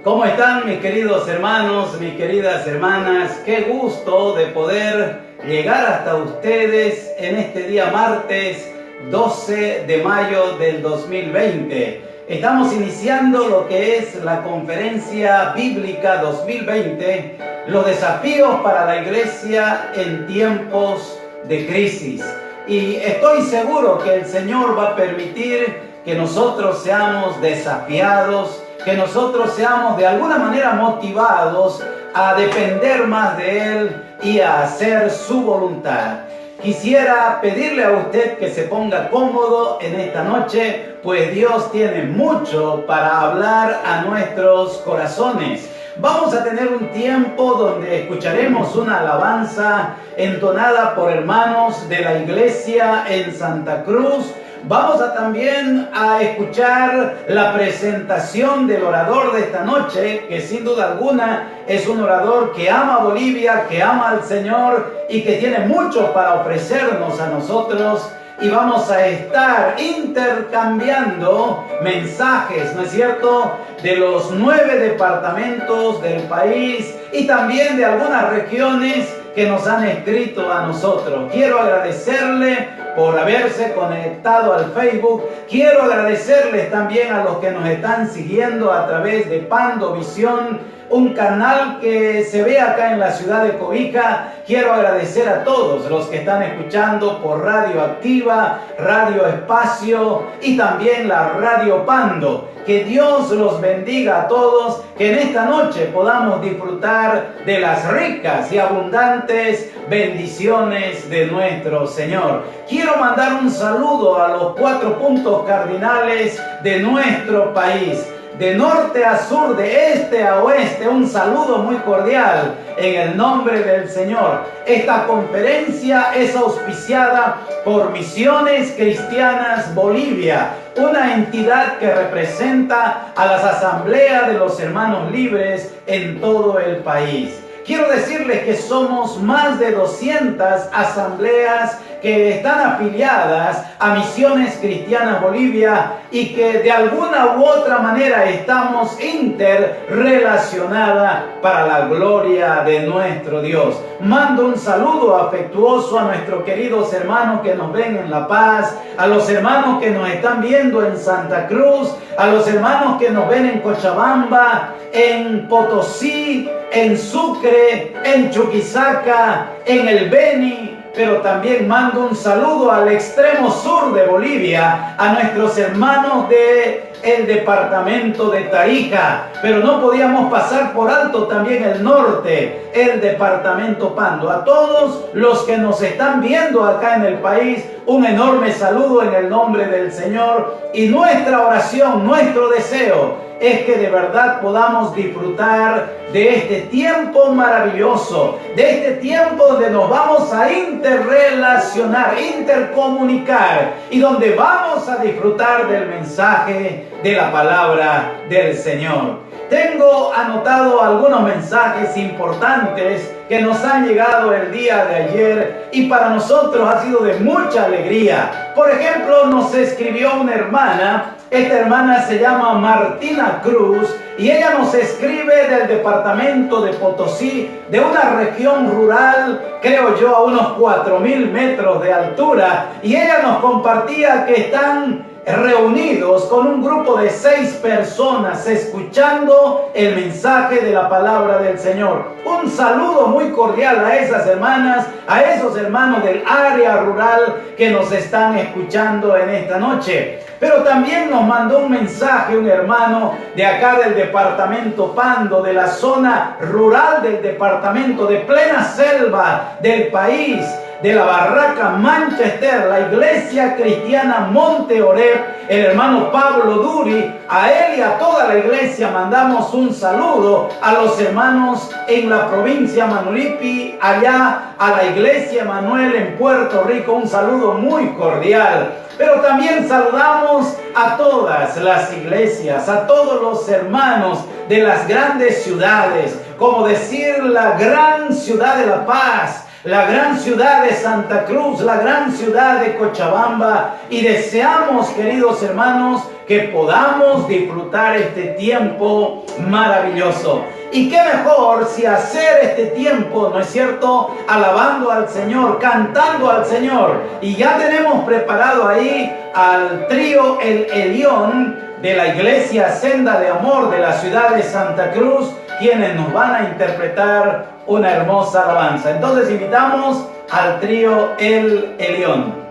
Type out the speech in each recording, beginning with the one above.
¿Cómo están mis queridos hermanos, mis queridas hermanas? Qué gusto de poder llegar hasta ustedes en este día martes 12 de mayo del 2020. Estamos iniciando lo que es la Conferencia Bíblica 2020, los desafíos para la iglesia en tiempos de crisis. Y estoy seguro que el Señor va a permitir que nosotros seamos desafiados, que nosotros seamos de alguna manera motivados a depender más de Él y a hacer su voluntad. Quisiera pedirle a usted que se ponga cómodo en esta noche, pues Dios tiene mucho para hablar a nuestros corazones. Vamos a tener un tiempo donde escucharemos una alabanza entonada por hermanos de la iglesia en Santa Cruz. Vamos también a escuchar la presentación del orador de esta noche, que sin duda alguna es un orador que ama a Bolivia, que ama al Señor y que tiene mucho para ofrecernos a nosotros. Y vamos a estar intercambiando mensajes, ¿no es cierto?, de los 9 departamentos del país y también de algunas regiones que nos han escrito a nosotros. Quiero agradecerle por haberse conectado al Facebook. Quiero agradecerles también a los que nos están siguiendo a través de Pando Visión, un canal que se ve acá en la ciudad de Cobija. Quiero agradecer a todos los que están escuchando por Radio Activa, Radio Espacio y también la Radio Pando. Que Dios los bendiga a todos, que en esta noche podamos disfrutar de las ricas y abundantes bendiciones de nuestro Señor. Quiero mandar un saludo a los 4 puntos cardinales de nuestro país. De norte a sur, de este a oeste, un saludo muy cordial en el nombre del Señor. Esta conferencia es auspiciada por Misiones Cristianas Bolivia, una entidad que representa a las asambleas de los hermanos libres en todo el país. Quiero decirles que somos más de 200 asambleas que están afiliadas a Misiones Cristianas Bolivia y que de alguna u otra manera estamos interrelacionadas para la gloria de nuestro Dios. Mando un saludo afectuoso a nuestros queridos hermanos que nos ven en La Paz, a los hermanos que nos están viendo en Santa Cruz, a los hermanos que nos ven en Cochabamba, en Potosí, en Sucre, en Chuquisaca, en el Beni. Pero también mando un saludo al extremo sur de Bolivia, a nuestros hermanos del departamento de Tarija. Pero no podíamos pasar por alto también el norte, el departamento Pando. A todos los que nos están viendo acá en el país, un enorme saludo en el nombre del Señor. Y nuestra oración, nuestro deseo es que de verdad podamos disfrutar de este tiempo maravilloso, de este tiempo donde nos vamos a interrelacionar, intercomunicar y donde vamos a disfrutar del mensaje de la palabra del Señor. Tengo anotado algunos mensajes importantes que nos han llegado el día de ayer y para nosotros ha sido de mucha alegría. Por ejemplo, nos escribió una hermana. Esta hermana se llama Martina Cruz y ella nos escribe del departamento de Potosí, de una región rural, creo yo, a unos 4.000 metros de altura. Y ella nos compartía que están reunidos con un grupo de 6 personas escuchando el mensaje de la palabra del Señor. Un saludo muy cordial a esas hermanas, a esos hermanos del área rural que nos están escuchando en esta noche. Pero también nos mandó un mensaje un hermano de acá del departamento Pando, de la zona rural del departamento, de plena selva del país, de la barraca Manchester, la iglesia cristiana Monte Oreb, el hermano Pablo Duri. A él y a toda la iglesia mandamos un saludo. A los hermanos en la provincia Manulipi, allá a la iglesia Manuel en Puerto Rico, un saludo muy cordial. Pero también saludamos a todas las iglesias, a todos los hermanos de las grandes ciudades, como decir la gran ciudad de La Paz, la gran ciudad de Santa Cruz, la gran ciudad de Cochabamba, y deseamos, queridos hermanos, que podamos disfrutar este tiempo maravilloso. Y qué mejor si hacer este tiempo, ¿no es cierto?, alabando al Señor, cantando al Señor. Y ya tenemos preparado ahí al trío El Elión de la iglesia Senda de Amor de la ciudad de Santa Cruz, quienes nos van a interpretar una hermosa alabanza. Entonces invitamos al trío El Elión.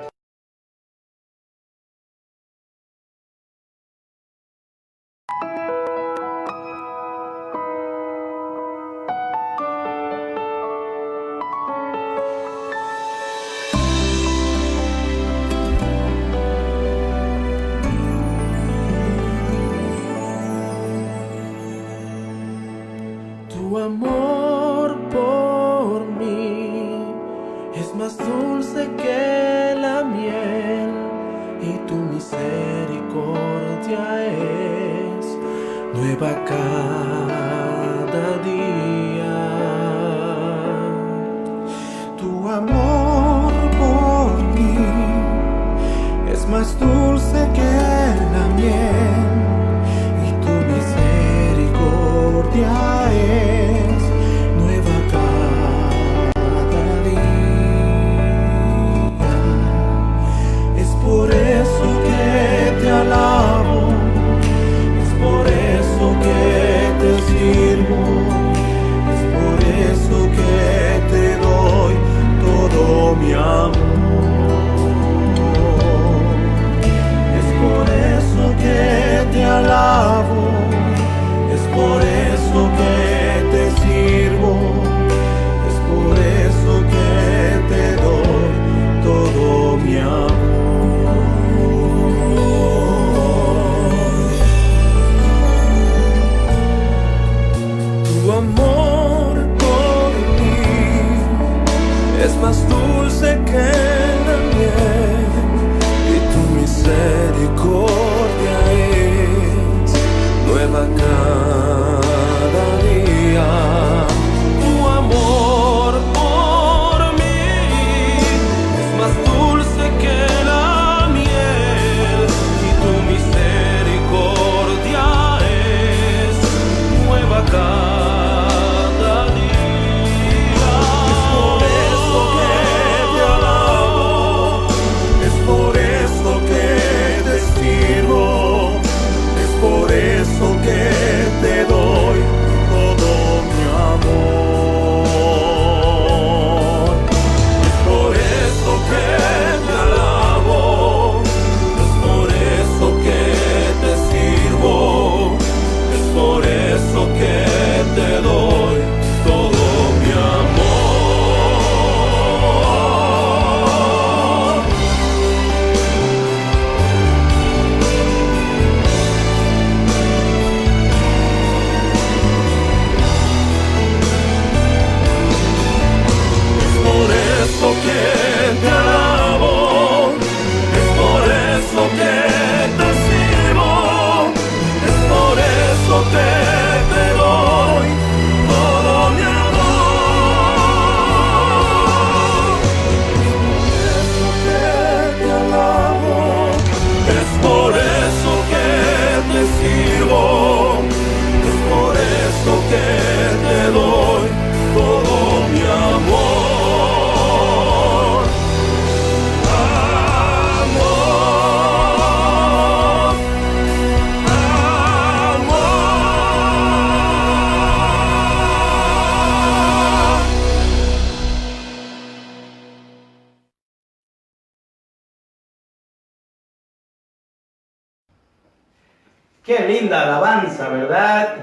Tu amor por mí es más dulce que la miel y tu misericordia es nueva cada día. Tu amor por mí es más dulce que la miel y tu misericordia es nueva cada día. Es por eso que te alabo, es por eso que te sirvo, es por eso que te doy todo mi amor. Es por eso que te alabo, es por eso que te sirvo, es por eso que te doy todo mi amor. Tu amor por mí es más dulce que la miel y tu misericordia es nueva cada día. Tu amor por mí es más dulce que la miel y tu misericordia es nueva cada día. Es por eso que te alabo, es por eso que te sirvo, es por eso que te doy todo mi amor. Es por eso que te alabo, es por eso que te sirvo, es por eso que te doy todo mi amor. Es por eso que te alabo, es por eso que te sirvo, es por eso que te doy todo mi amor. Es por eso que te alabo, es por eso que te sirvo, es por eso que te doy todo mi amor. Qué linda alabanza, ¿verdad?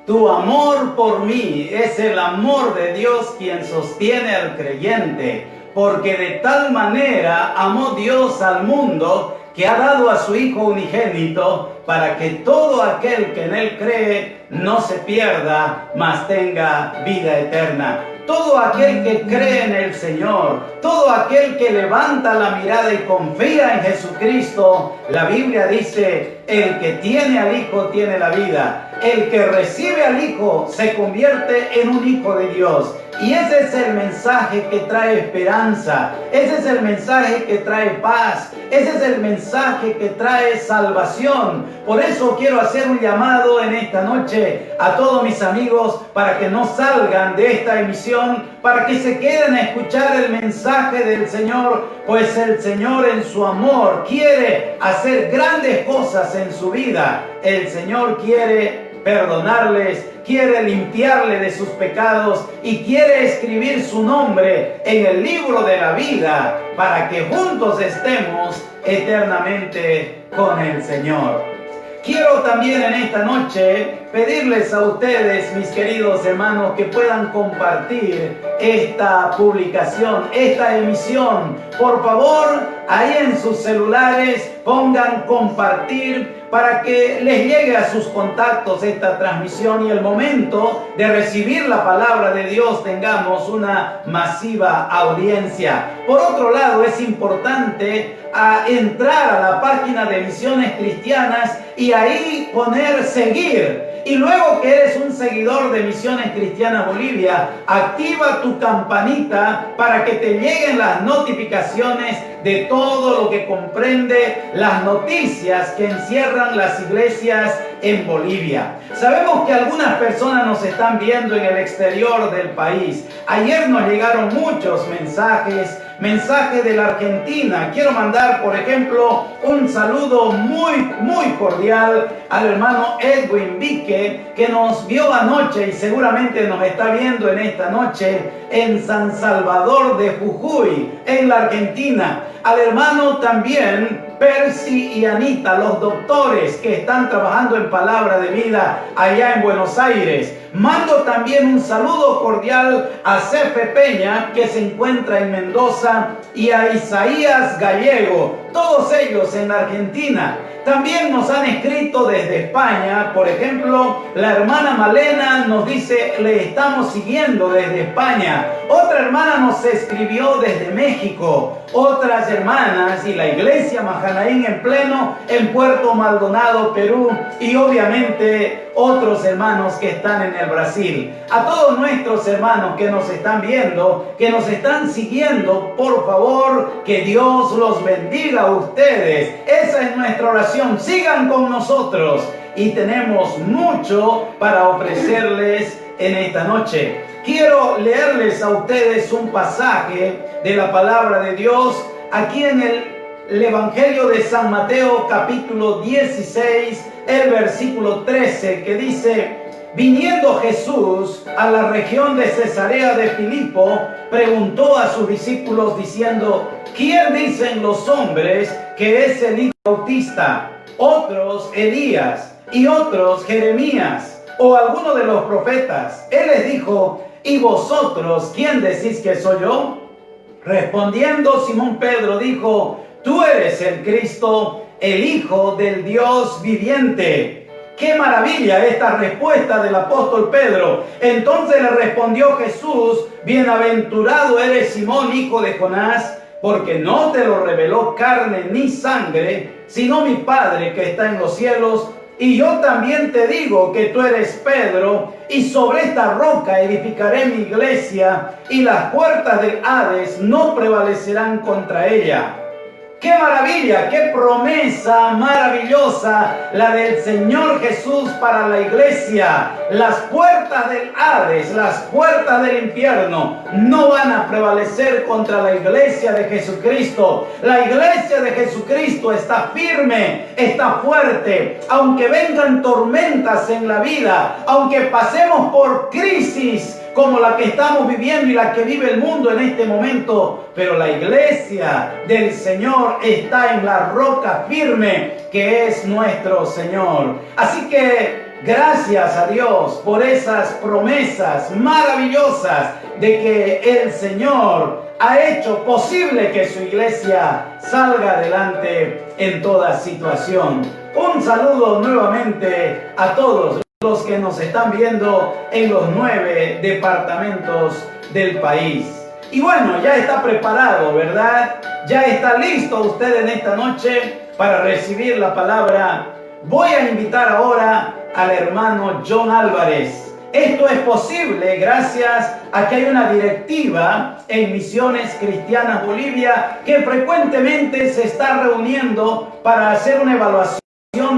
Tu amor por mí es el amor de Dios quien sostiene al creyente, porque de tal manera amó Dios al mundo que ha dado a su Hijo unigénito para que todo aquel que en Él cree no se pierda, mas tenga vida eterna. Todo aquel que cree en el Señor, todo aquel que levanta la mirada y confía en Jesucristo, la Biblia dice, el que tiene al Hijo tiene la vida. el que recibe al Hijo se convierte en un hijo de Dios. Y ese es el mensaje que trae esperanza, ese es el mensaje que trae paz, ese es el mensaje que trae salvación. Por eso quiero hacer un llamado en esta noche a todos mis amigos para que no salgan de esta emisión, para que se queden a escuchar el mensaje del Señor, pues el Señor en su amor quiere hacer grandes cosas en su vida. El Señor quiere perdonarles, quiere limpiarle de sus pecados y quiere escribir su nombre en el libro de la vida para que juntos estemos eternamente con el Señor. Quiero también en esta noche pedirles a ustedes, mis queridos hermanos, que puedan compartir esta publicación, esta emisión. Por favor, ahí en sus celulares pongan compartir para que les llegue a sus contactos esta transmisión y el momento de recibir la palabra de Dios tengamos una masiva audiencia. Por otro lado, es importante entrar a la página de Misiones Cristianas y ahí poner seguir. Y luego que eres un seguidor de Misiones Cristianas Bolivia, activa tu campanita para que te lleguen las notificaciones de todo lo que comprende las noticias que encierran las iglesias en Bolivia. Sabemos que algunas personas nos están viendo en el exterior del país. Ayer nos llegaron muchos mensajes de la Argentina. Quiero mandar, por ejemplo, un saludo muy cordial al hermano Edwin Vique, que nos vio anoche y seguramente nos está viendo en esta noche en San Salvador de Jujuy, en la Argentina. Al hermano también Percy y Anita, los doctores que están trabajando en Palabra de Vida allá en Buenos Aires. Mando también un saludo cordial a Cefe Peña, que se encuentra en Mendoza, y a Isaías Gallego, todos ellos en Argentina. También nos han escrito desde España, por ejemplo, la hermana Malena nos dice, le estamos siguiendo desde España. Otra hermana nos escribió desde México, otras hermanas y la iglesia Mahanaín en pleno en Puerto Maldonado, Perú, y obviamente otros hermanos que están en el Brasil. A todos nuestros hermanos que nos están viendo, que nos están siguiendo, por favor, que Dios los bendiga a ustedes. Esa es nuestra oración. Sigan con nosotros y tenemos mucho para ofrecerles en esta noche. Quiero leerles a ustedes un pasaje de la palabra de Dios aquí en el Evangelio de San Mateo, capítulo 16, el versículo 13, que dice: viniendo Jesús a la región de Cesarea de Filipo, preguntó a sus discípulos diciendo: ¿quién dicen los hombres que es el Hijo Bautista? Otros Elías, y otros Jeremías, o alguno de los profetas. Él les dijo: ¿y vosotros quién decís que soy yo? Respondiendo Simón Pedro dijo: tú eres el Cristo, el Hijo del Dios viviente. ¡Qué maravilla esta respuesta del apóstol Pedro! Entonces le respondió Jesús: bienaventurado eres Simón, hijo de Jonás, porque no te lo reveló carne ni sangre, sino mi Padre que está en los cielos. Y yo también te digo que tú eres Pedro, y sobre esta roca edificaré mi iglesia, y las puertas del Hades no prevalecerán contra ella. ¡Qué maravilla! ¡Qué promesa maravillosa la del Señor Jesús para la iglesia! Las puertas del Hades, las puertas del infierno no van a prevalecer contra la iglesia de Jesucristo. La iglesia de Jesucristo está firme, está fuerte. Aunque vengan tormentas en la vida, aunque pasemos por crisis como la que estamos viviendo y la que vive el mundo en este momento, pero la iglesia del Señor está en la roca firme que es nuestro Señor. Así que gracias a Dios por esas promesas maravillosas de que el Señor ha hecho posible que su iglesia salga adelante en toda situación. Un saludo nuevamente a todos los que nos están viendo en los 9 departamentos del país. Y bueno, ya está preparado, ¿verdad? Ya está listo usted en esta noche para recibir la palabra. Voy a invitar ahora al hermano John Álvarez. Esto es posible gracias a que hay una directiva en Misiones Cristianas Bolivia que frecuentemente se está reuniendo para hacer una evaluación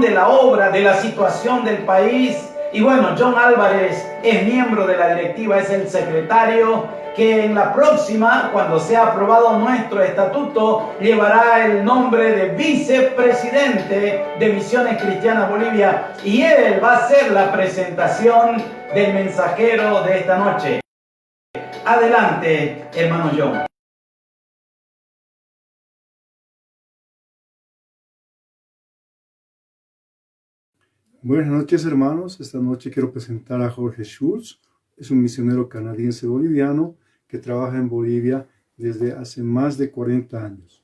de la obra, de la situación del país. Y bueno, John Álvarez es miembro de la directiva, es el secretario que en la próxima, cuando sea aprobado nuestro estatuto, llevará el nombre de vicepresidente de Misiones Cristianas Bolivia, y él va a hacer la presentación del mensajero de esta noche. Adelante, hermano John. Buenas noches, hermanos. Esta noche quiero presentar a Jorge Schultz. Es un misionero canadiense boliviano que trabaja en Bolivia desde hace más de 40 años.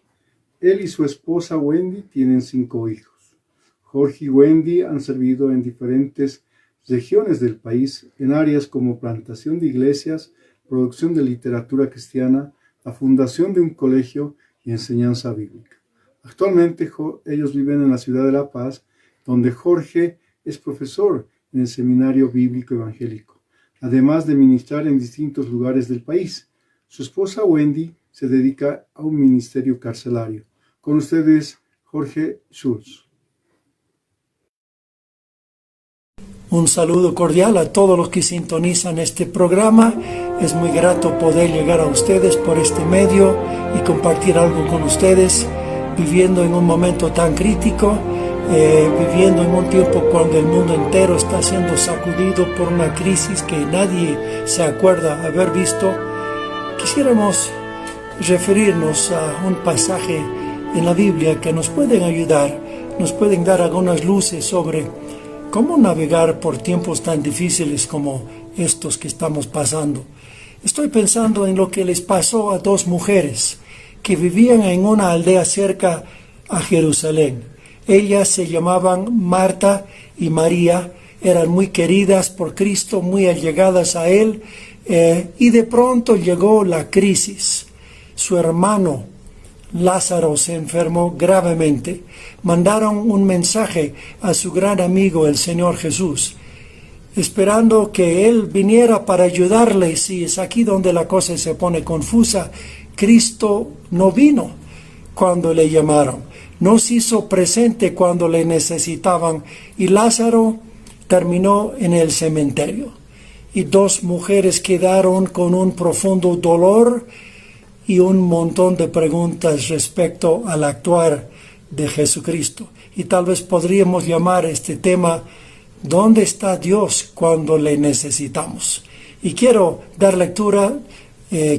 Él y su esposa Wendy tienen 5 hijos. Jorge y Wendy han servido en diferentes regiones del país en áreas como plantación de iglesias, producción de literatura cristiana, la fundación de un colegio y enseñanza bíblica. Actualmente ellos viven en la ciudad de La Paz, donde Jorge es profesor en el Seminario Bíblico Evangélico, además de ministrar en distintos lugares del país. Su esposa Wendy se dedica a un ministerio carcelario. Con ustedes, Jorge Schultz. Un saludo cordial a todos los que sintonizan este programa. Es muy grato poder llegar a ustedes por este medio y compartir algo con ustedes, viviendo en un momento tan crítico, viviendo en un tiempo cuando el mundo entero está siendo sacudido por una crisis que nadie se acuerda haber visto. Quisiéramos referirnos a un pasaje en la Biblia que nos pueden ayudar, nos pueden dar algunas luces sobre cómo navegar por tiempos tan difíciles como estos que estamos pasando. Estoy pensando en lo que les pasó a 2 mujeres que vivían en una aldea cerca a Jerusalén. Ellas se llamaban Marta y María, eran muy queridas por Cristo, muy allegadas a Él, y de pronto llegó la crisis. Su hermano Lázaro se enfermó gravemente. Mandaron un mensaje a su gran amigo, el Señor Jesús, esperando que Él viniera para ayudarles. Y es aquí donde la cosa se pone confusa. Cristo no vino cuando le llamaron, no se hizo presente cuando le necesitaban, y Lázaro terminó en el cementerio. Y 2 mujeres quedaron con un profundo dolor y un montón de preguntas respecto al actuar de Jesucristo. Y tal vez podríamos llamar este tema, ¿dónde está Dios cuando le necesitamos? Y quiero dar lectura,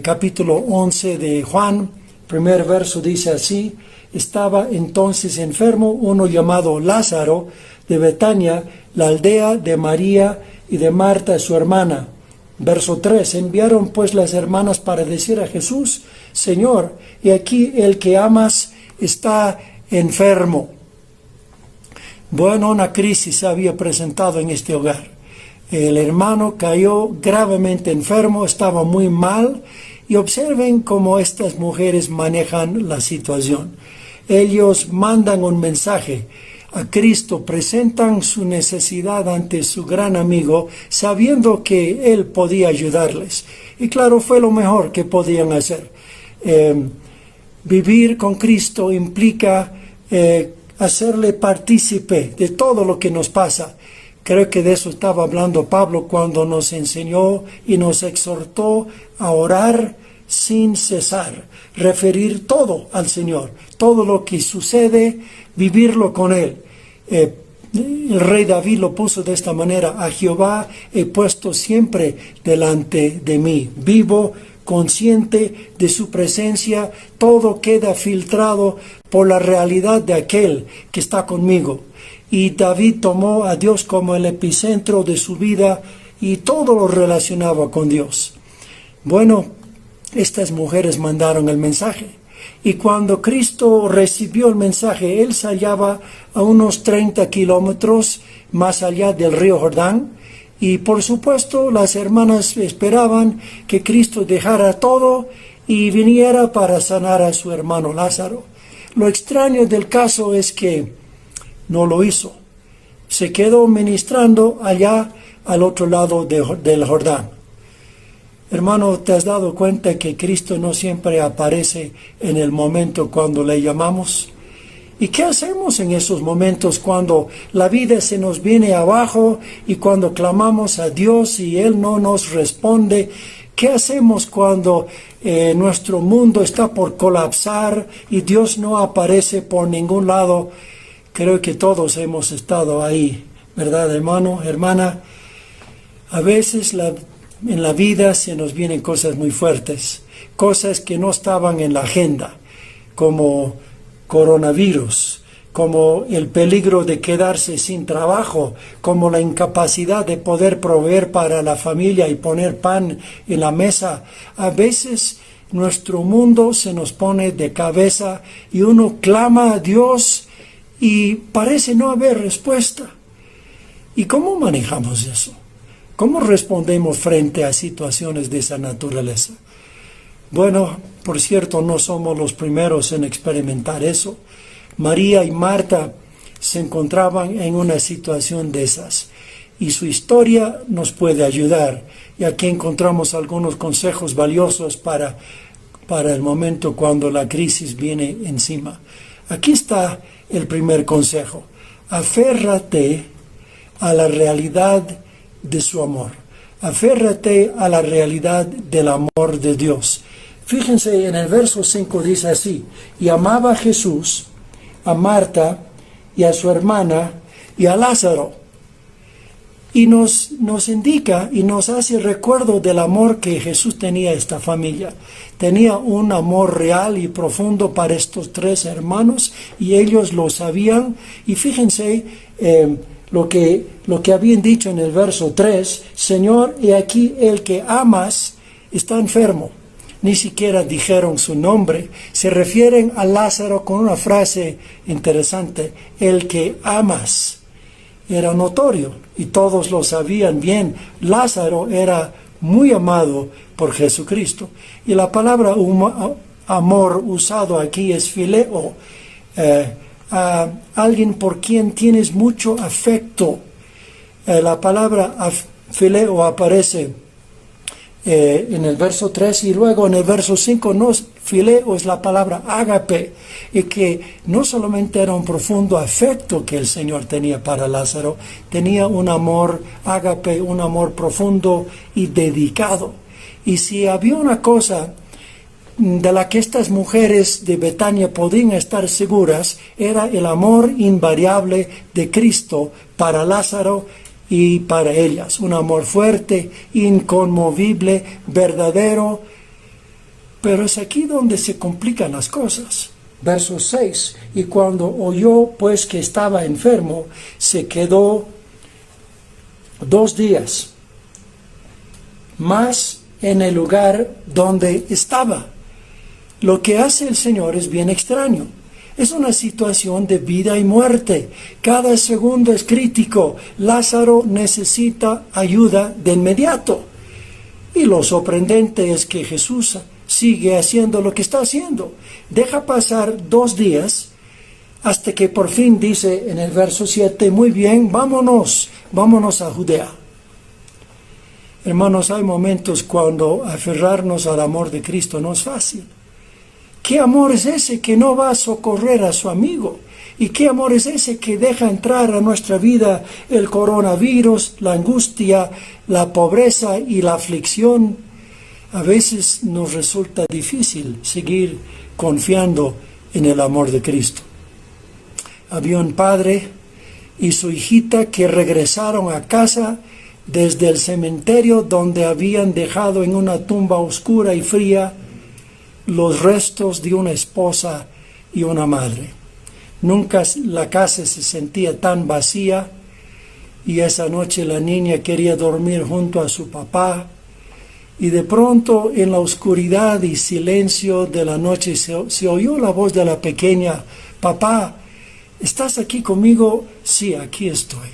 capítulo 11 de Juan, primer verso dice así: estaba entonces enfermo uno llamado Lázaro de Betania, la aldea de María y de Marta su hermana. Verso 3, enviaron pues las hermanas para decir a Jesús: Señor, y aquí el que amas está enfermo. Bueno, una crisis se había presentado en este hogar. El hermano cayó gravemente enfermo, estaba muy mal, y observen cómo estas mujeres manejan la situación. Ellos mandan un mensaje a Cristo, presentan su necesidad ante su gran amigo, sabiendo que Él podía ayudarles. Y claro, fue lo mejor que podían hacer. Vivir con Cristo implica hacerle partícipe de todo lo que nos pasa. Creo que de eso estaba hablando Pablo cuando nos enseñó y nos exhortó a orar sin cesar, referir todo al Señor, todo lo que sucede, vivirlo con Él. El rey David lo puso de esta manera: a Jehová he puesto siempre delante de mí, vivo, consciente de su presencia, todo queda filtrado por la realidad de aquel que está conmigo. Y David tomó a Dios como el epicentro de su vida y todo lo relacionaba con Dios. Bueno, estas mujeres mandaron el mensaje, y cuando Cristo recibió el mensaje, Él se hallaba a unos 30 kilómetros más allá del río Jordán, y por supuesto las hermanas esperaban que Cristo dejara todo y viniera para sanar a su hermano Lázaro. Lo extraño del caso es que no lo hizo. se quedó ministrando allá al otro lado del Jordán. Hermano, ¿te has dado cuenta que Cristo no siempre aparece en el momento cuando le llamamos? ¿Y qué hacemos en esos momentos cuando la vida se nos viene abajo y cuando clamamos a Dios y Él no nos responde? ¿Qué hacemos cuando nuestro mundo está por colapsar y Dios no aparece por ningún lado? Creo que todos hemos estado ahí, ¿verdad, hermano, hermana? A veces en la vida se nos vienen cosas muy fuertes, cosas que no estaban en la agenda, como coronavirus, como el peligro de quedarse sin trabajo, como la incapacidad de poder proveer para la familia y poner pan en la mesa. A veces nuestro mundo se nos pone de cabeza y uno clama a Dios y parece no haber respuesta. ¿Y cómo manejamos eso? ¿Cómo respondemos frente a situaciones de esa naturaleza? Bueno, por cierto, no somos los primeros en experimentar eso. María y Marta se encontraban en una situación de esas y su historia nos puede ayudar. Y aquí encontramos algunos consejos valiosos para el momento cuando la crisis viene encima. Aquí está el primer consejo. Aférrate a la realidad de su amor. Aférrate a la realidad del amor de Dios. Fíjense, en el verso 5 dice así: y amaba a Jesús, a Marta y a su hermana y a Lázaro. Y nos indica y nos hace recuerdo del amor que Jesús tenía a esta familia. Tenía un amor real y profundo para estos tres hermanos y ellos lo sabían. Y fíjense lo que habían dicho en el verso 3: Señor, he aquí el que amas está enfermo. Ni siquiera dijeron su nombre. Se refieren a Lázaro con una frase interesante: el que amas. Era notorio y todos lo sabían bien. Lázaro era muy amado por Jesucristo. Y la palabra amor usado aquí es fileo, a alguien por quien tienes mucho afecto. La palabra fileo aparece en el verso 3 y luego en el verso 5. Fileo es la palabra ágape, y que no solamente era un profundo afecto que el Señor tenía para Lázaro, tenía un amor ágape, un amor profundo y dedicado. Y si había una cosa de la que estas mujeres de Betania podían estar seguras, era el amor invariable de Cristo para Lázaro y para ellas. Un amor fuerte, inconmovible, verdadero. Pero es aquí donde se complican las cosas. Verso 6: y cuando oyó pues que estaba enfermo, se quedó 2 días más en el lugar donde estaba. Lo que hace el Señor es bien extraño. Es una situación de vida y muerte. Cada segundo es crítico. Lázaro necesita ayuda de inmediato. Y lo sorprendente es que Jesús sigue haciendo lo que está haciendo. Deja pasar 2 días hasta que por fin dice en el verso 7: muy bien, vámonos a Judea. Hermanos, hay momentos cuando aferrarnos al amor de Cristo no es fácil. ¿Qué amor es ese que no va a socorrer a su amigo? ¿Y qué amor es ese que deja entrar a nuestra vida el coronavirus, la angustia, la pobreza y la aflicción? A veces nos resulta difícil seguir confiando en el amor de Cristo. Había un padre y su hijita que regresaron a casa desde el cementerio donde habían dejado en una tumba oscura y fría los restos de una esposa y una madre. Nunca la casa se sentía tan vacía, y esa noche la niña quería dormir junto a su papá. Y de pronto, en la oscuridad y silencio de la noche, se oyó la voz de la pequeña: papá, ¿estás aquí conmigo? Sí, aquí estoy.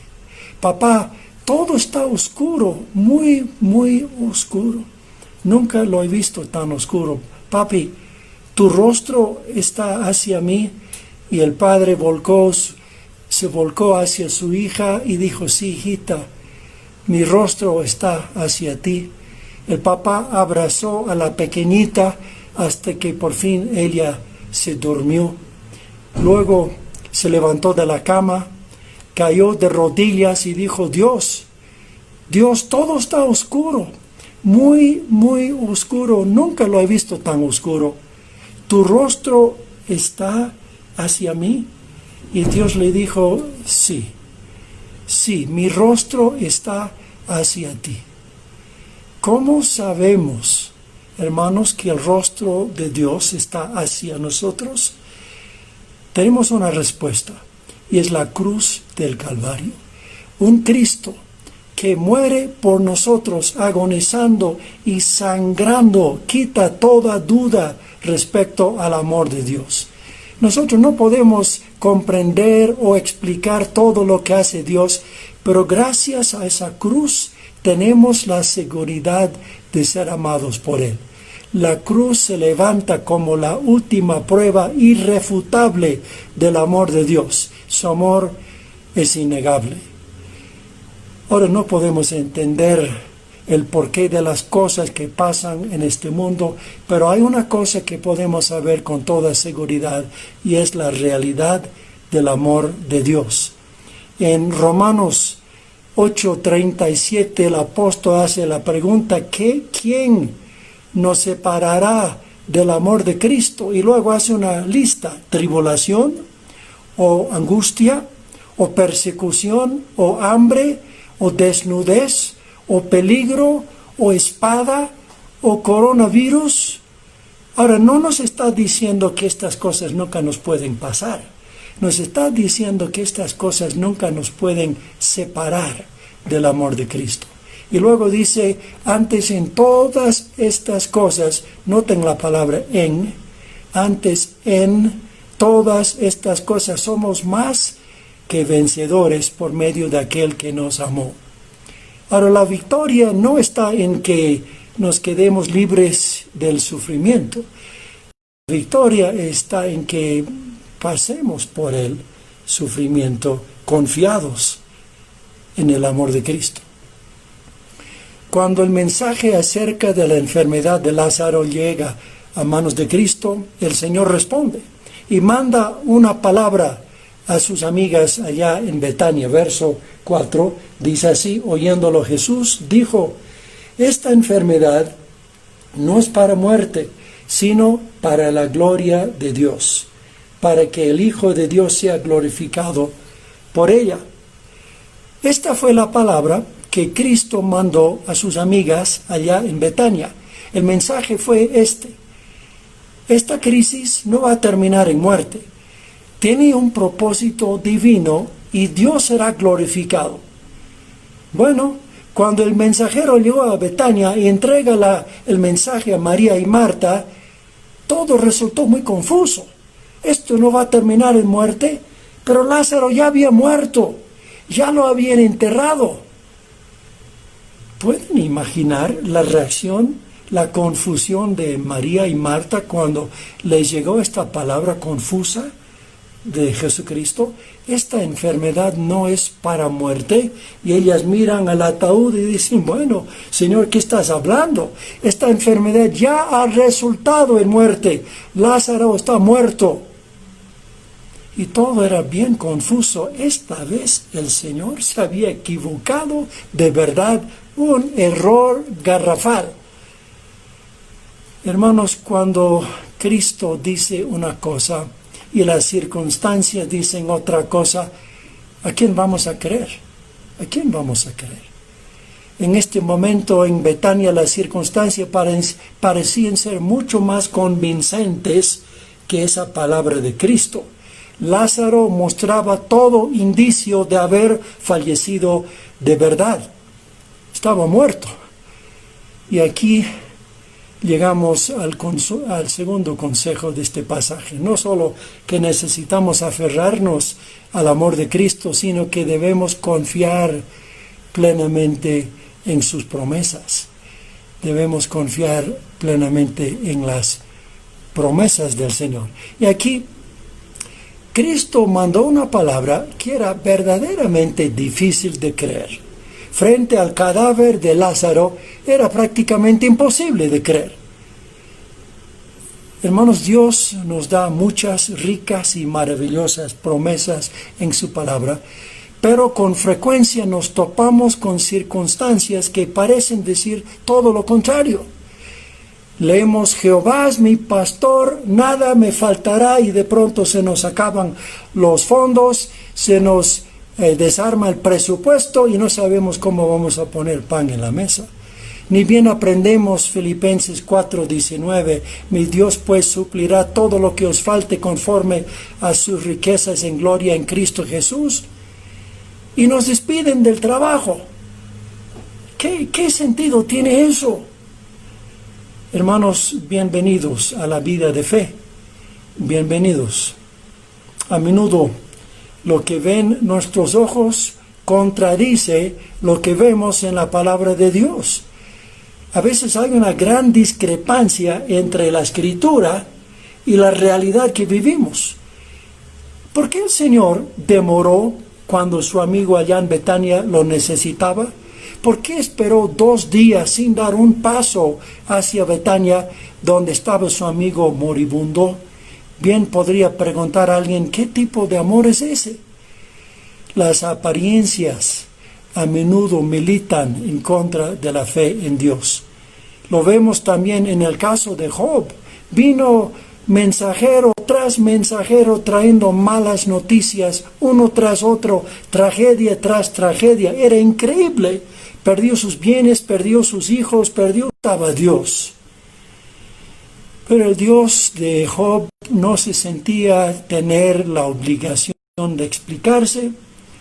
Papá, todo está oscuro, muy, muy oscuro. Nunca lo he visto tan oscuro. Papi, tu rostro está hacia mí. Y el padre volcó se volcó hacia su hija y dijo: sí, hijita, mi rostro está hacia ti. El papá abrazó a la pequeñita hasta que por fin ella se durmió. Luego se levantó de la cama, cayó de rodillas y dijo: Dios, todo está oscuro, muy, muy oscuro. Nunca lo he visto tan oscuro. ¿Tu rostro está hacia mí? Y Dios le dijo: sí, mi rostro está hacia ti. ¿Cómo sabemos, hermanos, que el rostro de Dios está hacia nosotros? Tenemos una respuesta, y es la cruz del Calvario. Un Cristo que muere por nosotros, agonizando y sangrando, quita toda duda respecto al amor de Dios. Nosotros no podemos comprender o explicar todo lo que hace Dios, pero gracias a esa cruz tenemos la seguridad de ser amados por Él. La cruz se levanta como la última prueba irrefutable del amor de Dios. Su amor es innegable. Ahora no podemos entender el porqué de las cosas que pasan en este mundo, pero hay una cosa que podemos saber con toda seguridad, y es la realidad del amor de Dios. En Romanos 8:37 el apóstol hace la pregunta: ¿quién nos separará del amor de Cristo? Y luego hace una lista: tribulación, o angustia, o persecución, o hambre, o desnudez, o peligro, o espada, o coronavirus. Ahora, no nos está diciendo que estas cosas nunca nos pueden pasar. Nos está diciendo que estas cosas nunca nos pueden separar del amor de Cristo. Y luego dice: antes en todas estas cosas, noten la palabra en, antes en todas estas cosas somos más que vencedores por medio de aquel que nos amó. Ahora, la victoria no está en que nos quedemos libres del sufrimiento. La victoria está en que pasemos por el sufrimiento confiados en el amor de Cristo. Cuando el mensaje acerca de la enfermedad de Lázaro llega a manos de Cristo, el Señor responde y manda una palabra a sus amigas allá en Betania. Verso 4 dice así: oyéndolo Jesús dijo: esta enfermedad no es para muerte, sino para la gloria de Dios, para que el Hijo de Dios sea glorificado por ella. Esta fue la palabra que Cristo mandó a sus amigas allá en Betania. El mensaje fue este: esta crisis no va a terminar en muerte. Tiene un propósito divino y Dios será glorificado. Bueno, cuando el mensajero llegó a Betania y entrega el mensaje a María y Marta, todo resultó muy confuso. Esto no va a terminar en muerte, pero Lázaro ya había muerto, ya lo habían enterrado. ¿Pueden imaginar la reacción, la confusión de María y Marta cuando les llegó esta palabra confusa de Jesucristo? Esta enfermedad no es para muerte. Y ellas miran al ataúd y dicen: bueno, Señor, ¿qué estás hablando? Esta enfermedad ya ha resultado en muerte. Lázaro está muerto. Y todo era bien confuso. Esta vez el Señor se había equivocado de verdad. Un error garrafal. Hermanos, cuando Cristo dice una cosa y las circunstancias dicen otra cosa, ¿a quién vamos a creer? ¿A quién vamos a creer? En este momento en Betania las circunstancias parecían ser mucho más convincentes que esa palabra de Cristo. Lázaro mostraba todo indicio de haber fallecido de verdad. Estaba muerto. Y aquí llegamos al segundo consejo de este pasaje. No solo que necesitamos aferrarnos al amor de Cristo, sino que debemos confiar plenamente en sus promesas. Debemos confiar plenamente en las promesas del Señor. Y aquí Cristo mandó una palabra que era verdaderamente difícil de creer. Frente al cadáver de Lázaro era prácticamente imposible de creer. Hermanos, Dios nos da muchas ricas y maravillosas promesas en su palabra, pero con frecuencia nos topamos con circunstancias que parecen decir todo lo contrario. Leemos: Jehová es mi pastor, nada me faltará, y de pronto se nos acaban los fondos, se nos desarma el presupuesto y no sabemos cómo vamos a poner pan en la mesa. Ni bien aprendemos Filipenses 4:19, mi Dios pues suplirá todo lo que os falte conforme a sus riquezas en gloria en Cristo Jesús, y nos despiden del trabajo. ¿Qué sentido tiene eso? Hermanos, bienvenidos a la vida de fe. Bienvenidos. A menudo lo que ven nuestros ojos contradice lo que vemos en la palabra de Dios. A veces hay una gran discrepancia entre la Escritura y la realidad que vivimos. ¿Por qué el Señor demoró cuando su amigo allá en Betania lo necesitaba? ¿Por qué esperó 2 días sin dar un paso hacia Betania, donde estaba su amigo moribundo? Bien podría preguntar a alguien, ¿qué tipo de amor es ese? Las apariencias a menudo militan en contra de la fe en Dios. Lo vemos también en el caso de Job. Vino mensajero tras mensajero trayendo malas noticias, uno tras otro, tragedia tras tragedia. Era increíble. Perdió sus bienes, perdió sus hijos, estaba Dios. Pero el Dios de Job no se sentía tener la obligación de explicarse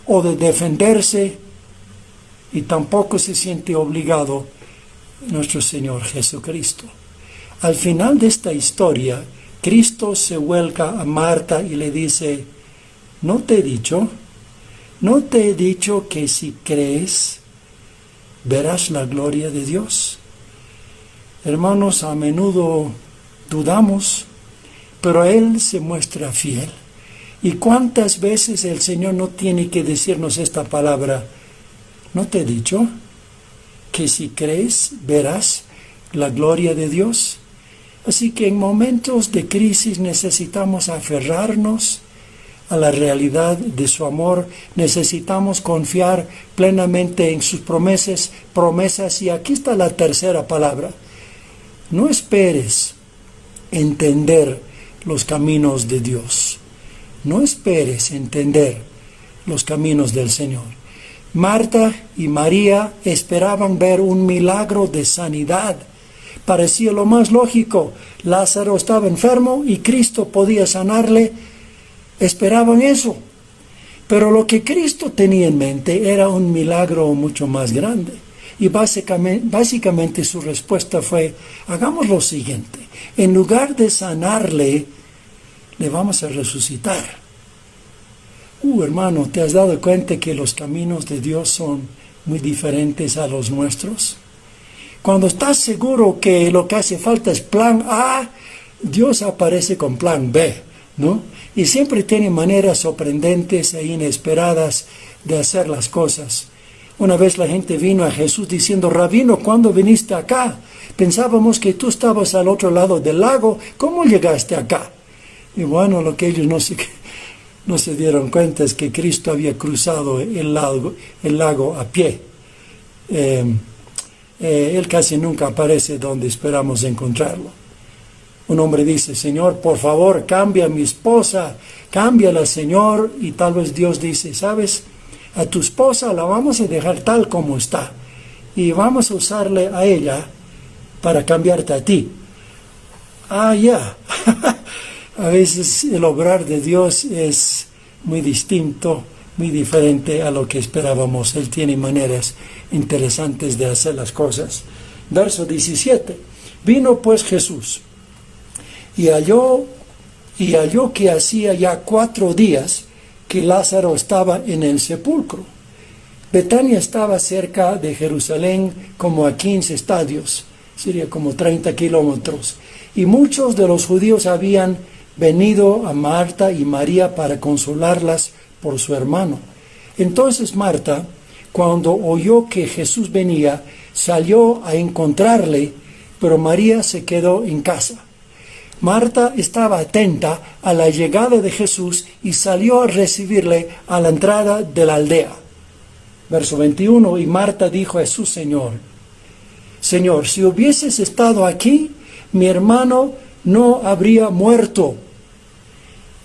o de defenderse, y tampoco se siente obligado nuestro Señor Jesucristo. Al final de esta historia, Cristo se vuelca a Marta y le dice: ¿no te he dicho que si crees, verás la gloria de Dios? Hermanos, a menudo dudamos, pero Él se muestra fiel. ¿Y cuántas veces el Señor no tiene que decirnos esta palabra? ¿No te he dicho que si crees, verás la gloria de Dios? Así que en momentos de crisis necesitamos aferrarnos a la realidad de su amor, necesitamos confiar plenamente en sus promesas, y aquí está la tercera palabra: no esperes entender los caminos de Dios. No esperes entender los caminos del Señor. Marta y María esperaban ver un milagro de sanidad. Parecía lo más lógico. Lázaro estaba enfermo y Cristo podía sanarle. Esperaban eso. Pero lo que Cristo tenía en mente era un milagro mucho más grande. Y básicamente su respuesta fue: hagamos lo siguiente. En lugar de sanarle, le vamos a resucitar. Hermano, ¿te has dado cuenta que los caminos de Dios son muy diferentes a los nuestros? Cuando estás seguro que lo que hace falta es plan A, Dios aparece con plan B, ¿no? Y siempre tiene maneras sorprendentes e inesperadas de hacer las cosas. Una vez la gente vino a Jesús diciendo: Rabino, ¿cuándo viniste acá? Pensábamos que tú estabas al otro lado del lago. ¿Cómo llegaste acá? Y bueno, lo que ellos no se dieron cuenta es que Cristo había cruzado el lago a pie. Él casi nunca aparece donde esperamos encontrarlo. Un hombre dice: Señor, por favor, cambia a mi esposa, cámbiala, Señor. Y tal vez Dios dice: ¿sabes? A tu esposa la vamos a dejar tal como está, y vamos a usarle a ella para cambiarte a ti. Ya. A veces el obrar de Dios es muy distinto, muy diferente a lo que esperábamos. Él tiene maneras interesantes de hacer las cosas. Verso 17. Vino pues Jesús y halló que hacía ya 4 días que Lázaro estaba en el sepulcro. Betania estaba cerca de Jerusalén, como a 15 estadios, sería como 30 kilómetros. Y muchos de los judíos habían venido a Marta y María para consolarlas por su hermano. Entonces Marta, cuando oyó que Jesús venía, salió a encontrarle, pero María se quedó en casa. Marta estaba atenta a la llegada de Jesús y salió a recibirle a la entrada de la aldea. Verso 21, y Marta dijo a su Señor, Señor, si hubieses estado aquí, mi hermano no habría muerto.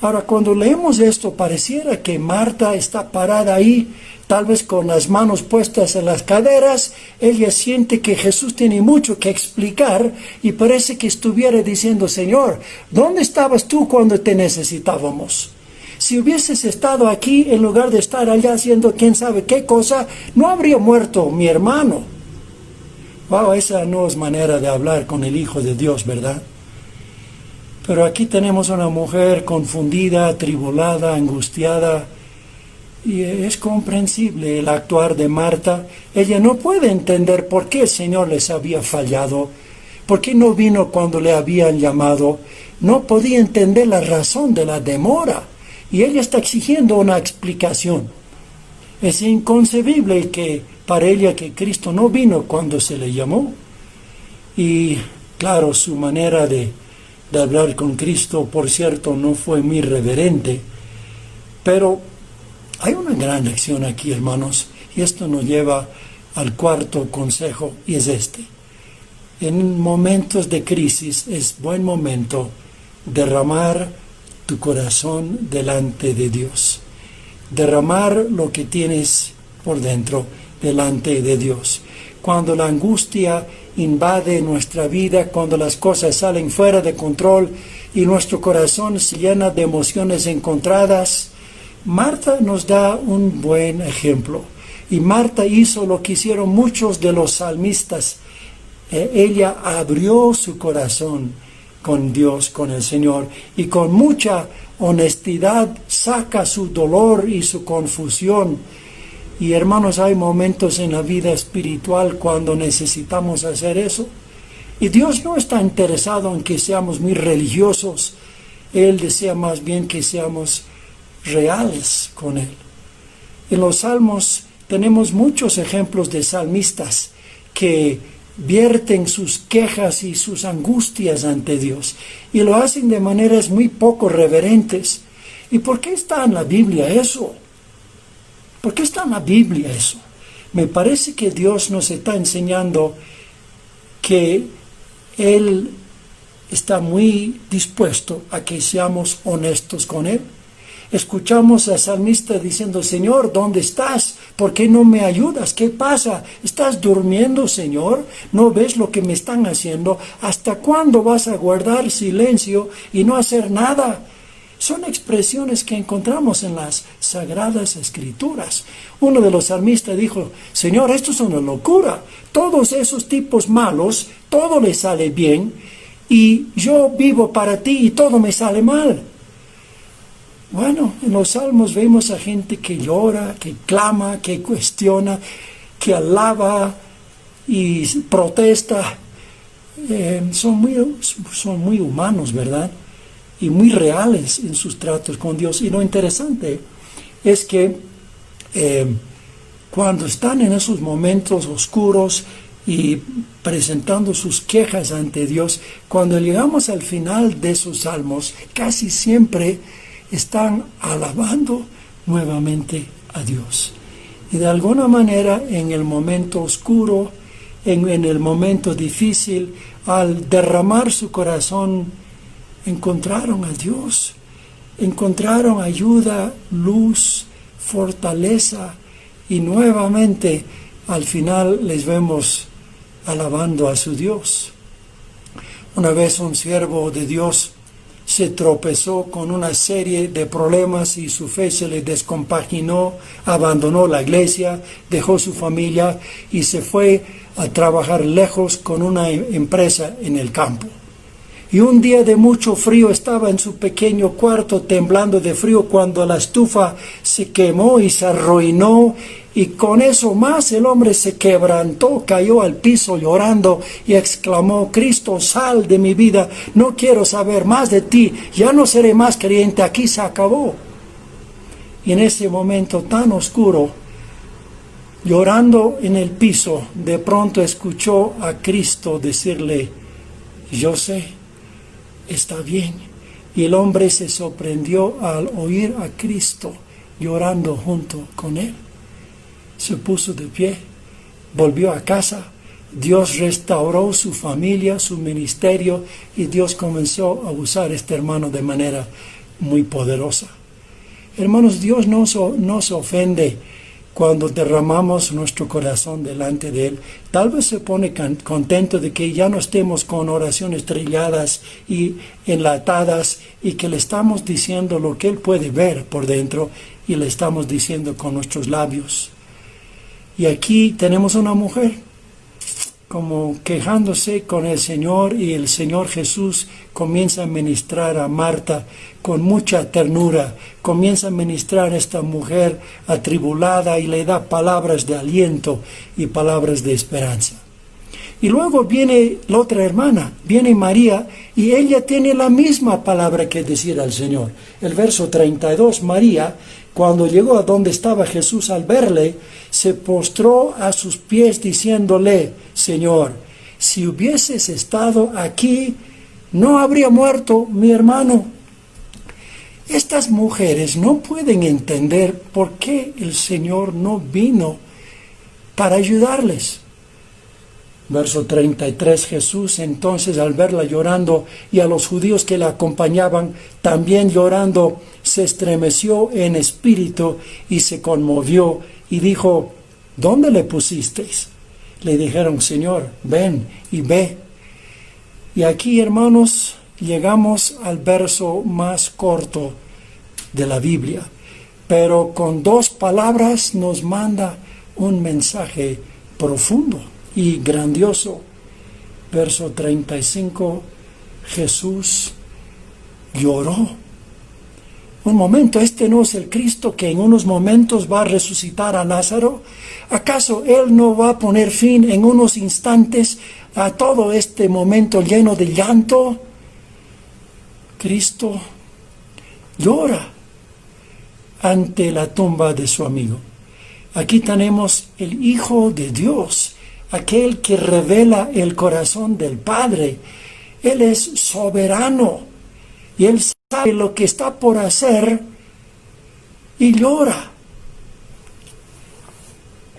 Ahora, cuando leemos esto, pareciera que Marta está parada ahí, tal vez con las manos puestas en las caderas. Ella siente que Jesús tiene mucho que explicar y parece que estuviera diciendo, Señor, ¿dónde estabas tú cuando te necesitábamos? Si hubieses estado aquí en lugar de estar allá haciendo quién sabe qué cosa, no habría muerto mi hermano. Wow, esa no es manera de hablar con el Hijo de Dios, ¿verdad? Pero aquí tenemos una mujer confundida, atribulada, angustiada, y es comprensible el actuar de Marta. Ella no puede entender por qué el Señor les había fallado, por qué no vino cuando le habían llamado. No podía entender la razón de la demora, y ella está exigiendo una explicación. Es inconcebible para ella que Cristo no vino cuando se le llamó. Y claro, su manera de hablar con Cristo, por cierto, no fue muy reverente. Pero hay una gran lección aquí, hermanos, y esto nos lleva al cuarto consejo, y es este. En momentos de crisis es buen momento derramar tu corazón delante de Dios. Derramar lo que tienes por dentro delante de Dios. Cuando la angustia invade nuestra vida, cuando las cosas salen fuera de control y nuestro corazón se llena de emociones encontradas, Marta nos da un buen ejemplo. Y Marta hizo lo que hicieron muchos de los salmistas. Ella abrió su corazón con Dios, con el Señor, y con mucha honestidad saca su dolor y su confusión. Y hermanos, hay momentos en la vida espiritual cuando necesitamos hacer eso. Y Dios no está interesado en que seamos muy religiosos. Él desea más bien que seamos reales con Él. En los Salmos tenemos muchos ejemplos de salmistas que vierten sus quejas y sus angustias ante Dios, y lo hacen de maneras muy poco reverentes. ¿Y por qué está en la Biblia eso? ¿Por qué está en la Biblia eso? Me parece que Dios nos está enseñando que Él está muy dispuesto a que seamos honestos con Él. Escuchamos al salmista diciendo, Señor, ¿dónde estás? ¿Por qué no me ayudas? ¿Qué pasa? ¿Estás durmiendo, Señor? ¿No ves lo que me están haciendo? ¿Hasta cuándo vas a guardar silencio y no hacer nada? Son expresiones que encontramos en las Sagradas Escrituras. Uno de los salmistas dijo, Señor, esto es una locura. Todos esos tipos malos, todo les sale bien, y yo vivo para ti y todo me sale mal. Bueno, en los salmos vemos a gente que llora, que clama, que cuestiona, que alaba y protesta. Son muy humanos, ¿verdad? Y muy reales en sus tratos con Dios. Y lo interesante es que cuando están en esos momentos oscuros y presentando sus quejas ante Dios, cuando llegamos al final de esos salmos, casi siempre están alabando nuevamente a Dios. Y de alguna manera, en el momento oscuro, en el momento difícil, al derramar su corazón, encontraron a Dios, encontraron ayuda, luz, fortaleza, y nuevamente al final les vemos alabando a su Dios. Una vez un siervo de Dios se tropezó con una serie de problemas y su fe se le descompaginó, abandonó la iglesia, dejó su familia y se fue a trabajar lejos con una empresa en el campo. Y un día de mucho frío estaba en su pequeño cuarto temblando de frío cuando la estufa se quemó y se arruinó Y con eso más el hombre se quebrantó, cayó al piso llorando y exclamó: Cristo, sal de mi vida, no quiero saber más de ti, ya no seré más creyente, aquí se acabó. Y en ese momento tan oscuro, llorando en el piso, de pronto escuchó a Cristo decirle: yo sé, está bien. Y el hombre se sorprendió al oír a Cristo llorando junto con él. Se puso de pie, volvió a casa. Dios restauró su familia, su ministerio, y Dios comenzó a usar a este hermano de manera muy poderosa. Hermanos, Dios no se ofende cuando derramamos nuestro corazón delante de Él. Tal vez se pone contento de que ya no estemos con oraciones trilladas y enlatadas, y que le estamos diciendo lo que Él puede ver por dentro y le estamos diciendo con nuestros labios. Y aquí tenemos una mujer como quejándose con el Señor, y el Señor Jesús comienza a ministrar a Marta con mucha ternura, comienza a ministrar a esta mujer atribulada y le da palabras de aliento y palabras de esperanza. Y luego viene la otra hermana, viene María, y ella tiene la misma palabra que decir al Señor. El verso 32, María, cuando llegó a donde estaba Jesús, al verle, se postró a sus pies diciéndole: Señor, si hubieses estado aquí, no habría muerto mi hermano. Estas mujeres no pueden entender por qué el Señor no vino para ayudarles. Verso 33, Jesús entonces, al verla llorando y a los judíos que la acompañaban también llorando, se estremeció en espíritu y se conmovió y dijo: ¿dónde le pusisteis? Le dijeron: Señor, ven y ve. Y aquí, hermanos, llegamos al verso más corto de la Biblia, pero con dos palabras nos manda un mensaje profundo y grandioso. Verso 35, Jesús lloró. Un momento, ¿este no es el Cristo que en unos momentos va a resucitar a Lázaro? ¿Acaso Él no va a poner fin en unos instantes a todo este momento lleno de llanto? Cristo llora ante la tumba de su amigo. Aquí tenemos el Hijo de Dios, aquel que revela el corazón del Padre. Él es soberano y Él sabe lo que está por hacer y llora.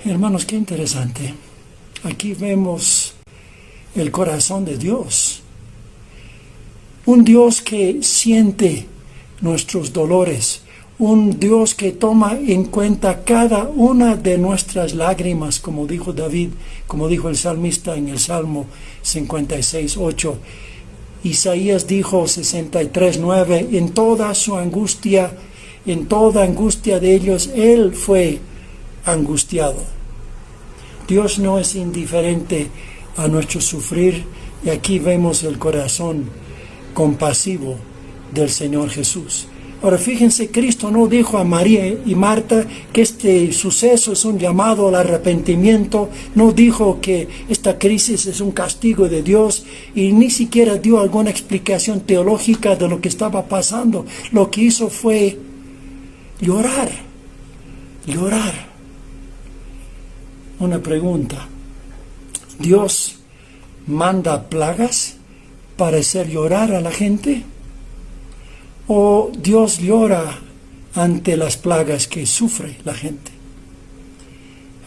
Hermanos, qué interesante. Aquí vemos el corazón de Dios. Un Dios que siente nuestros dolores. Un Dios que toma en cuenta cada una de nuestras lágrimas, como dijo David, como dijo el salmista en el Salmo 56:8. Isaías dijo 63:9, en toda angustia de ellos, Él fue angustiado. Dios no es indiferente a nuestro sufrir, y aquí vemos el corazón compasivo del Señor Jesús. Ahora fíjense, Cristo no dijo a María y Marta que este suceso es un llamado al arrepentimiento, no dijo que esta crisis es un castigo de Dios, y ni siquiera dio alguna explicación teológica de lo que estaba pasando. Lo que hizo fue llorar. Una pregunta: ¿Dios manda plagas para hacer llorar a la gente? ¿O Dios llora ante las plagas que sufre la gente?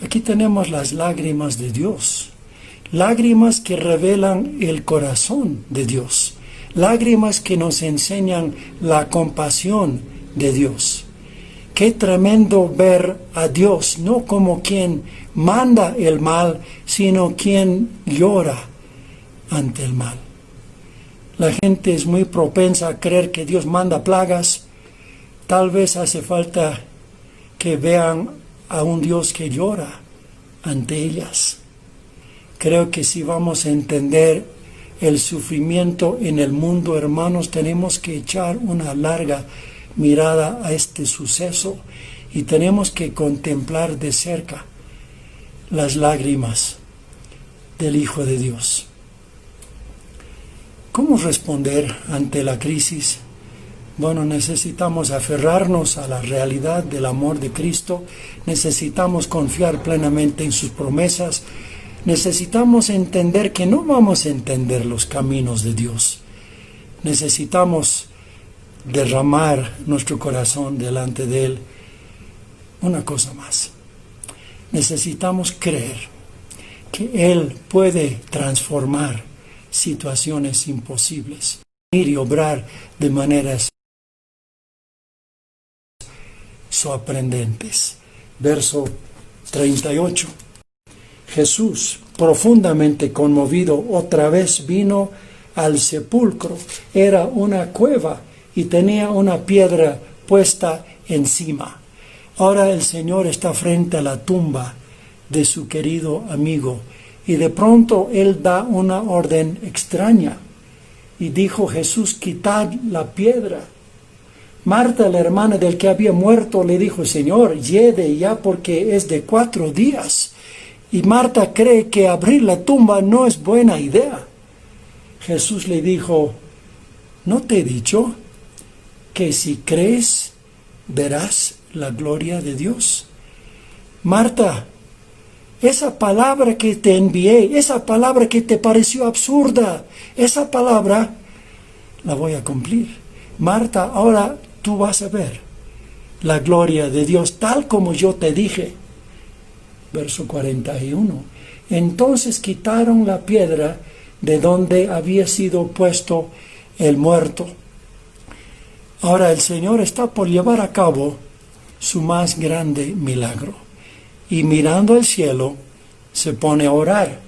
Aquí tenemos las lágrimas de Dios, lágrimas que revelan el corazón de Dios, lágrimas que nos enseñan la compasión de Dios. Qué tremendo ver a Dios no como quien manda el mal, sino quien llora ante el mal. La gente es muy propensa a creer que Dios manda plagas. Tal vez hace falta que vean a un Dios que llora ante ellas. Creo que si vamos a entender el sufrimiento en el mundo, hermanos, tenemos que echar una larga mirada a este suceso y tenemos que contemplar de cerca las lágrimas del Hijo de Dios. ¿Cómo responder ante la crisis? Bueno, necesitamos aferrarnos a la realidad del amor de Cristo, necesitamos confiar plenamente en sus promesas, necesitamos entender que no vamos a entender los caminos de Dios. Necesitamos derramar nuestro corazón delante de Él. Una cosa más, necesitamos creer que Él puede transformar situaciones imposibles y obrar de maneras sorprendentes. Verso 38. Jesús, profundamente conmovido, otra vez vino al sepulcro. Era una cueva y tenía una piedra puesta encima. Ahora el Señor está frente a la tumba de su querido amigo y de pronto Él da una orden extraña. Y dijo Jesús: quitad la piedra. Marta, la hermana del que había muerto, le dijo: Señor, hiede ya, porque es de 4 días. Y Marta cree que abrir la tumba no es buena idea. Jesús le dijo: ¿no te he dicho que si crees verás la gloria de Dios? Marta, esa palabra que te envié, esa palabra que te pareció absurda, esa palabra la voy a cumplir. Marta, ahora tú vas a ver la gloria de Dios tal como yo te dije. Verso 41. Entonces quitaron la piedra de donde había sido puesto el muerto. Ahora el Señor está por llevar a cabo su más grande milagro. Y mirando al cielo, se pone a orar.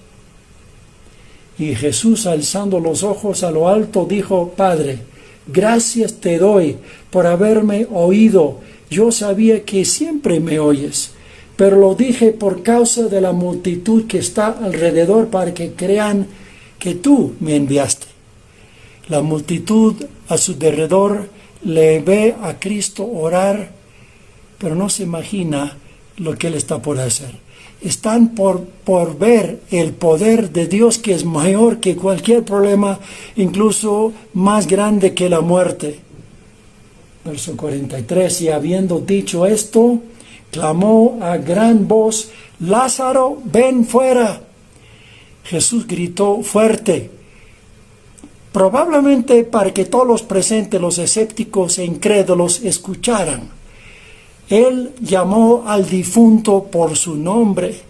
Y Jesús, alzando los ojos a lo alto, dijo: Padre, gracias te doy por haberme oído. Yo sabía que siempre me oyes, pero lo dije por causa de la multitud que está alrededor, para que crean que tú me enviaste. La multitud a su alrededor le ve a Cristo orar, pero no se imagina lo que Él está por hacer. Están por ver el poder de Dios, que es mayor que cualquier problema, incluso más grande que la muerte. Verso 43. Y habiendo dicho esto, clamó a gran voz: Lázaro, ven fuera. Jesús gritó fuerte, probablemente para que todos los presentes, los escépticos e incrédulos, escucharan. Él llamó al difunto por su nombre,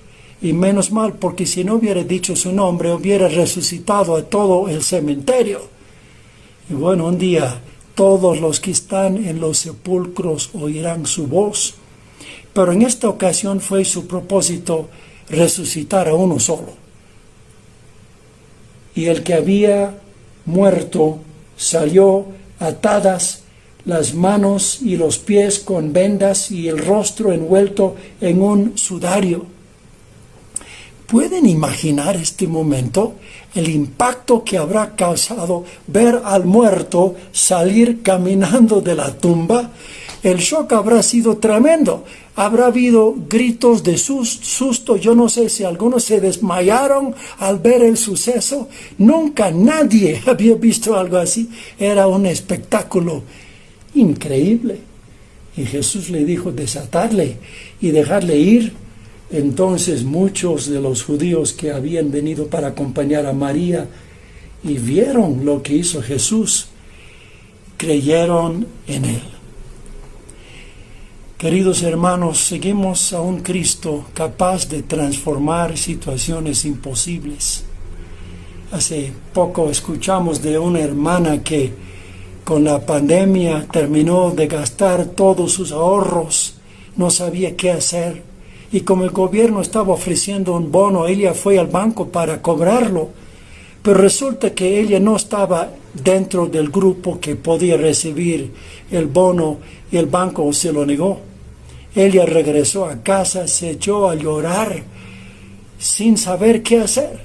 y menos mal, porque si no hubiera dicho su nombre, hubiera resucitado a todo el cementerio. Y bueno, un día todos los que están en los sepulcros oirán su voz, pero en esta ocasión fue su propósito resucitar a uno solo. Y el que había muerto salió atadas las manos y los pies con vendas y el rostro envuelto en un sudario. ¿Pueden imaginar este momento? El impacto que habrá causado ver al muerto salir caminando de la tumba. El shock habrá sido tremendo. Habrá habido gritos de susto. Yo no sé si algunos se desmayaron al ver el suceso. Nunca nadie había visto algo así. Era un espectáculo increíble. Y Jesús le dijo desatarle y dejarle ir. Entonces muchos de los judíos que habían venido para acompañar a María y vieron lo que hizo Jesús, creyeron en Él. Queridos hermanos, seguimos a un Cristo capaz de transformar situaciones imposibles. Hace poco escuchamos de una hermana que con la pandemia terminó de gastar todos sus ahorros, no sabía qué hacer. Y como el gobierno estaba ofreciendo un bono, ella fue al banco para cobrarlo. Pero resulta que ella no estaba dentro del grupo que podía recibir el bono y el banco se lo negó. Ella regresó a casa, se echó a llorar sin saber qué hacer.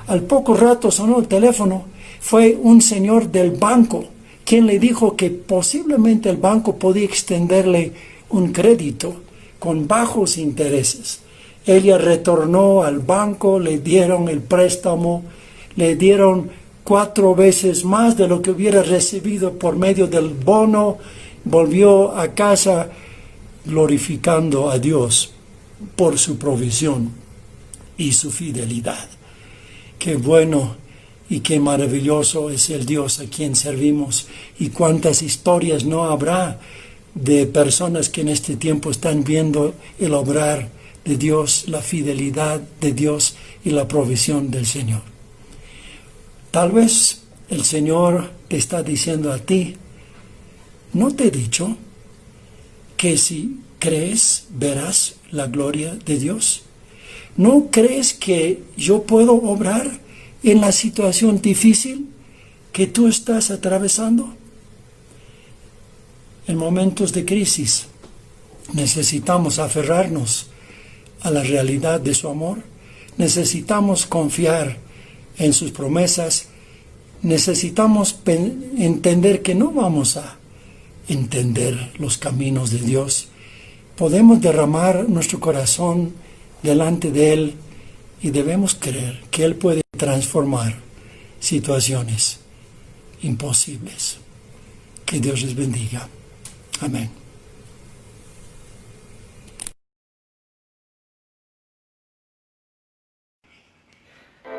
Al poco rato sonó el teléfono. Fue un señor del banco quien le dijo que posiblemente el banco podía extenderle un crédito con bajos intereses. Ella retornó al banco, le dieron el préstamo, le dieron 4 veces más de lo que hubiera recibido por medio del bono. Volvió a casa glorificando a Dios por su provisión y su fidelidad. Qué bueno y qué maravilloso es el Dios a quien servimos, y cuántas historias no habrá de personas que en este tiempo están viendo el obrar de Dios, la fidelidad de Dios y la provisión del Señor. Tal vez el Señor te está diciendo a ti: ¿no te he dicho que si crees verás la gloria de Dios? ¿No crees que yo puedo obrar en la situación difícil que tú estás atravesando? En momentos de crisis necesitamos aferrarnos a la realidad de su amor, necesitamos confiar en sus promesas, necesitamos entender que no vamos a entender los caminos de Dios. Podemos derramar nuestro corazón delante de Él y debemos creer que Él puede transformar situaciones imposibles. Que Dios les bendiga. Amén.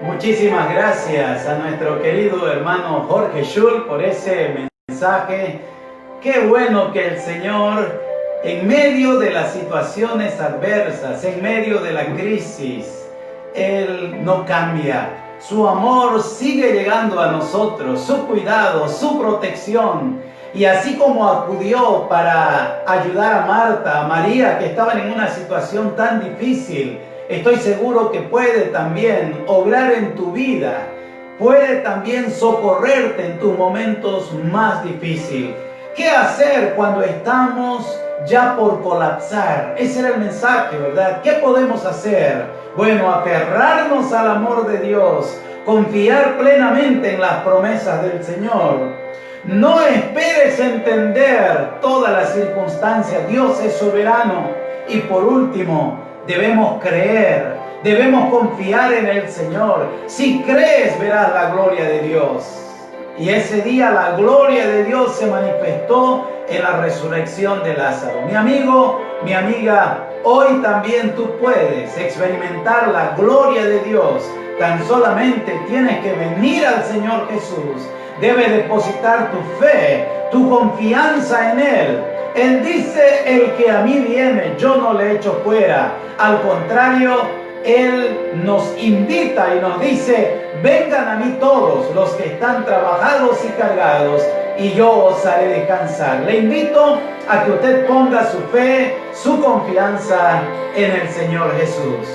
Muchísimas gracias a nuestro querido hermano Jorge Schulz por ese mensaje. Qué bueno que el Señor, en medio de las situaciones adversas, en medio de la crisis, Él no cambia. Su amor sigue llegando a nosotros, su cuidado, su protección. Y así como acudió para ayudar a Marta, a María, que estaban en una situación tan difícil, estoy seguro que puede también obrar en tu vida, puede también socorrerte en tus momentos más difíciles. ¿Qué hacer cuando estamos ya por colapsar? Ese era el mensaje, ¿verdad? ¿Qué podemos hacer? Bueno, aferrarnos al amor de Dios, confiar plenamente en las promesas del Señor. No esperes entender todas las circunstancias. Dios es soberano. Y por último, debemos creer, debemos confiar en el Señor. Si crees, verás la gloria de Dios. Y ese día la gloria de Dios se manifestó en la resurrección de Lázaro. Mi amigo, mi amiga, hoy también tú puedes experimentar la gloria de Dios. Tan solamente tienes que venir al Señor Jesús. Debes depositar tu fe, tu confianza en Él. Él dice: el que a mí viene, yo no le echo fuera. Al contrario, Él nos invita y nos dice: vengan a mí todos los que están trabajados y cargados, y yo os haré descansar. Le invito a que usted ponga su fe, su confianza en el Señor Jesús.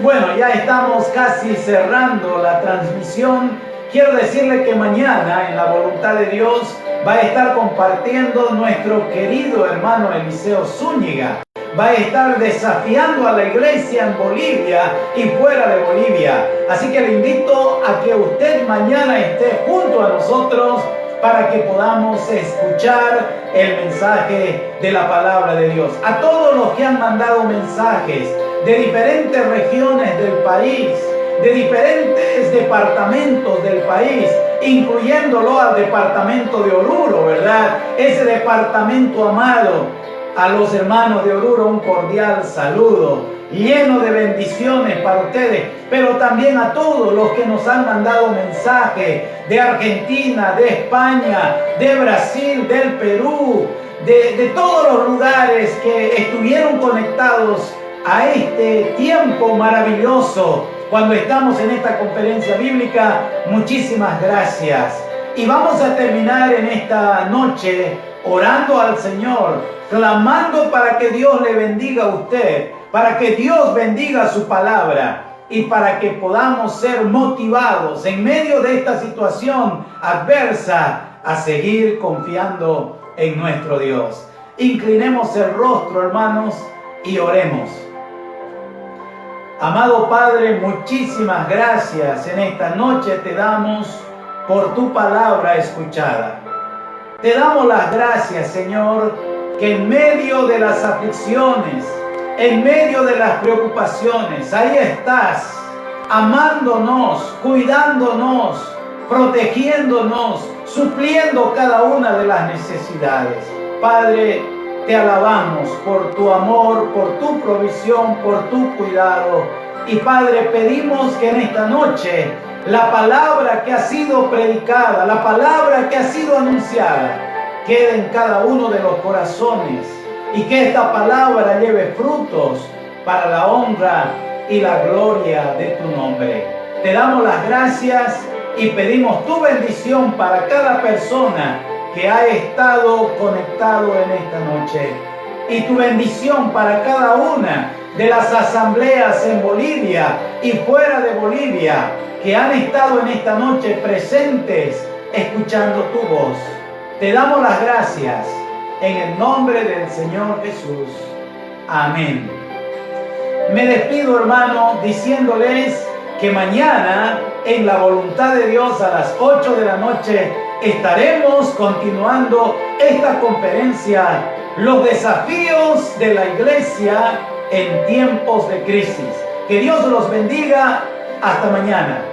Bueno, ya estamos casi cerrando la transmisión. Quiero decirle que mañana, en la voluntad de Dios, va a estar compartiendo nuestro querido hermano Eliseo Zúñiga. Va a estar desafiando a la iglesia en Bolivia y fuera de Bolivia. Así que le invito a que usted mañana esté junto a nosotros para que podamos escuchar el mensaje de la palabra de Dios. A todos los que han mandado mensajes de diferentes regiones del país, de diferentes departamentos del país, incluyéndolo al departamento de Oruro, ¿verdad? Ese departamento amado. A los hermanos de Oruro un cordial saludo, lleno de bendiciones para ustedes, pero también a todos los que nos han mandado mensajes de Argentina, de España, de Brasil, del Perú, de todos los lugares que estuvieron conectados a este tiempo maravilloso cuando estamos en esta conferencia bíblica. Muchísimas gracias. Y vamos a terminar en esta noche orando al Señor, clamando para que Dios le bendiga a usted, para que Dios bendiga su palabra y para que podamos ser motivados en medio de esta situación adversa a seguir confiando en nuestro Dios. Inclinemos el rostro, hermanos, y oremos. Amado Padre, muchísimas gracias en esta noche te damos por tu palabra escuchada. Te damos las gracias, Señor, que en medio de las aflicciones, en medio de las preocupaciones, ahí estás, amándonos, cuidándonos, protegiéndonos, supliendo cada una de las necesidades. Padre, te alabamos por tu amor, por tu provisión, por tu cuidado. Y Padre, pedimos que en esta noche la palabra que ha sido predicada, la palabra que ha sido anunciada, quede en cada uno de los corazones y que esta palabra lleve frutos para la honra y la gloria de tu nombre. Te damos las gracias y pedimos tu bendición para cada persona que ha estado conectado en esta noche, y tu bendición para cada una de las asambleas en Bolivia y fuera de Bolivia que han estado en esta noche presentes escuchando tu voz. Te damos las gracias en el nombre del Señor Jesús. Amén. Me despido, hermano, diciéndoles que mañana, en la voluntad de Dios, a las 8 de la noche, estaremos continuando esta conferencia, los desafíos de la iglesia en tiempos de crisis. Que Dios los bendiga. Hasta mañana.